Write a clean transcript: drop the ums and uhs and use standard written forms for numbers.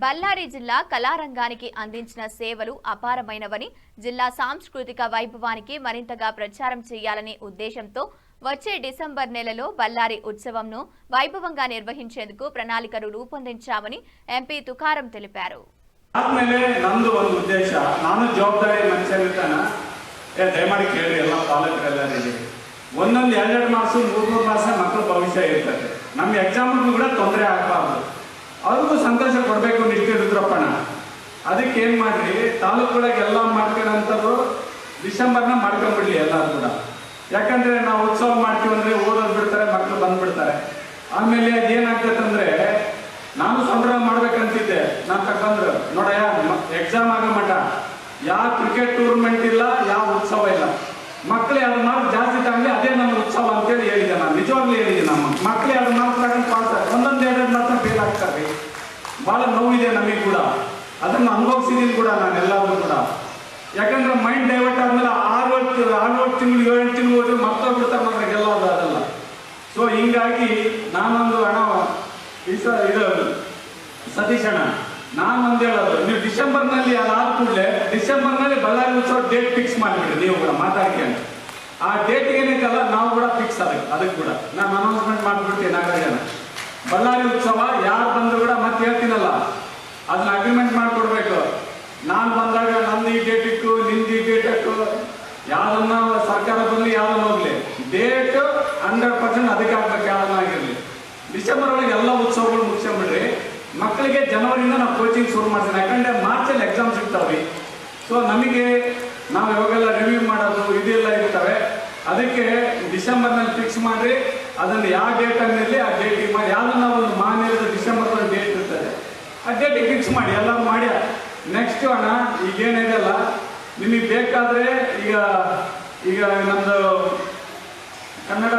బళ్ళారి జిల్లా కళారంగానికి అందించిన సేవలు అపారమైనవని, జిల్లా సాంస్కృతిక వైభవానికి మరింతగా ప్రచారం చేయాలనే ఉద్దేశంతో వచ్చే డిసెంబర్ నెలలో బళ్ళారి ఉత్సవంను వైభవంగా నిర్వహించేందుకు ప్రణాళికలు రూపొందించామని ఎంపీ తుకారం తెలిపారు. ಆದ್ಮೇಲೆ ನಂದು ಒಂದು ಉದ್ದೇಶ, ನಾನು ಜವಾಬ್ದಾರಿ ಮನುಷ್ಯನಿರ್ತಾನ ದಯಮಾಡಿ ಕೇಳಿ ಎಲ್ಲ ಪಾಲಕರೆಲ್ಲರಿಗೆ ಒಂದೊಂದು 2 ಮಾರ್ಕ್ಸ್ 3 ಮಾರ್ಕ್ಸ್ ಮಕ್ಕಳ ಭವಿಷ್ಯ ಇರ್ತದೆ. ನಮ್ಮ ಎಕ್ಸಾಮ್ಗೂ ಕೂಡ ತೊಂದರೆ ಆಗಬಾರ್ದು, ಅವ್ರಿಗೂ ಸಂತೋಷ ಕೊಡಬೇಕು ನಿಟ್ಟಿರುದ್ರಪ್ಪಣ. ಅದಕ್ಕೆ ಏನು ಮಾಡ್ರಿ, ತಾಲೂಕೊಳಗೆ ಎಲ್ಲ ಮಾಡ್ಕೊಳ್ಳೋಂಥವ್ರು ಡಿಸೆಂಬರ್ನ ಮಾಡ್ಕೊಂಡ್ಬಿಡ್ಲಿ ಎಲ್ಲರೂ ಕೂಡ. ಯಾಕಂದ್ರೆ ನಾವು ಉತ್ಸವ ಮಾಡ್ತೀವಿ ಅಂದ್ರೆ ಓದೋದು ಬಿಡ್ತಾರೆ, ಮಕ್ಕಳು ಬಂದ್ಬಿಡ್ತಾರೆ. ಆಮೇಲೆ ಅದೇನಾಗ್ತೈತೆ ಅಂದ್ರೆ, ನಾನು ಸಂಭ್ರಮ ಮಾಡ್ಬೇಕಂತಿದ್ದೆ. ನಾನು ತಗೊಂಡ್ರು ನೋಡಯ್ಯ, ಎಕ್ಸಾಮ್ ಆಗೋ ಮಠ ಯಾವ ಕ್ರಿಕೆಟ್ ಟೂರ್ನಮೆಂಟ್ ಇಲ್ಲ, ಯಾವ ಉತ್ಸವ ಇಲ್ಲ, ಮಕ್ಕಳು 2 ಮಾರ್ಕ್ ಜಾಸ್ತಿ ತಗೊಂಡು ಅದೇ ನಮ್ಮ ಉತ್ಸವ ಅಂತೇಳಿ ಹೇಳಿದೆ. ನಾನು ನಿಜವಾಗ್ಲೂ ಹೇಳಿದೆ, ನಮ್ಮ ಮಕ್ಕಳು 2 ಮಾರ್ಕ್ ತಗೊಂಡು ಪಾಸ್ ಒಂದೊಂದು 2 ಮಾತ್ರ ಫೇಲ್ ಆಗ್ತಾರೆ. ಭಾಳ ನೋವಿದೆ ನಮಗೆ ಕೂಡ, ಅದನ್ನು ಅನುಭವಿಸಿದೀನಿ ಕೂಡ ನಾನು ಎಲ್ಲರೂ ಕೂಡ. ಯಾಕಂದ್ರೆ ಮೈಂಡ್ ಡೈವರ್ಟ್ ಆದ್ಮೇಲೆ 6 ತಿಂಗಳು 7 ತಿಂಗಳು ಹೋದ್ರೆ ಮಕ್ಕಳು ಬಿಡ್ತಾರೆ, ಮಾತ್ರ ಗೆಲ್ಲೋದು ಅದಲ್ಲ. ಸೊ ಹಿಂಗಾಗಿ ನಾನೊಂದು ಇದು ಸತೀಶ್ ಅಣ್ಣ, ನಾನೊಂದು ಹೇಳೋದು, ನೀವು ಡಿಸೆಂಬರ್ನಲ್ಲಿ ಅದಾದ ಕೂಡಲೇ ಡಿಸೆಂಬರ್ನಲ್ಲಿ ಬಳ್ಳಾರಿ ಉತ್ಸವ ಡೇಟ್ ಫಿಕ್ಸ್ ಮಾಡಿಬಿಡ್ರಿ. ನೀವು ಕೂಡ ಮಾತಾಡ್ಕೊಂಡು ಆ ಡೇಟ್ಗೆ ಏನೈತಲ್ಲ ನಾವು ಕೂಡ ಫಿಕ್ಸ್ ಅದಕ್ಕೆ ಕೂಡ ನಾನು ಅನೌನ್ಸ್ಮೆಂಟ್ ಮಾಡಿಬಿಡ್ತೀನಿ. ನಾಗರಾಜನ ಬಳ್ಳಾರಿ ಉತ್ಸವ ಯಾರು ಬಂದ್ರು ಕೂಡ ಮತ್ತೆ ಹೇಳ್ತೀನಲ್ಲ, ಅದನ್ನ ಅಗ್ರಿಮೆಂಟ್ ಮಾಡಿಕೊಡ್ಬೇಕು. ನಾನು ಬಂದಾಗ ನಂದು ಈ ಡೇಟ್ ಇಟ್ಟು, ನಿಂದು ಈ ಡೇಟ್ ಇಟ್ಟು, ಯಾವ್ದನ್ನ ಸರ್ಕಾರ ಬರಲಿ ಯಾವ್ದನ್ನ ಹೋಗ್ಲಿ, ಡೇಟ್ 100% ಅದಕ್ಕೆ ಆಗ್ಬೇಕು, ಯಾವ್ದನ್ನ ಆಗಿರಲಿ. ಡಿಸೆಂಬರ್ ಒಳಗೆ ಎಲ್ಲ ಉತ್ಸವಗಳು ಮುಗಿಸ್ಕೊಂಡ್ಬಿಡ್ರಿ. ಮಕ್ಕಳಿಗೆ ಜನವರಿಯಿಂದ ನಾವು ಕೋಚಿಂಗ್ ಶುರು ಮಾಡ್ತೀನಿ. ಯಾಕಂದ್ರೆ ಮಾರ್ಚಲ್ಲಿ ಎಕ್ಸಾಮ್ ಸಿಗ್ತಾವೆ. ಸೊ ನಮಗೆ ನಾವು ಯಾವಾಗೆಲ್ಲ ರಿವ್ಯೂ ಮಾಡೋದು ಇದೆಲ್ಲ ಇರ್ತವೆ. ಅದಕ್ಕೆ ಡಿಸೆಂಬರ್ನಲ್ಲಿ ಫಿಕ್ಸ್ ಮಾಡಿ, ಅದನ್ನು ಯಾವ ಡೇಟನ್ನಲ್ಲಿ ಆ ಡೇಟಿಗೆ ಮಾಡಿ, ಯಾವುದನ್ನ ಒಂದು ಮಾನ್ಯದ ಡಿಸೆಂಬರ್ನಲ್ಲಿ ಡೇಟ್ ಇರ್ತದೆ ಆ ಡೇಟಿಗೆ ಫಿಕ್ಸ್ ಮಾಡಿ ಎಲ್ಲ ಮಾಡಿ. ನೆಕ್ಸ್ಟ್ ಅಣ್ಣ ಈಗೇನಿದೆಲ್ಲ ನಿಮಗೆ ಬೇಕಾದರೆ ಈಗ ನಮ್ಮದು ಕನ್ನಡ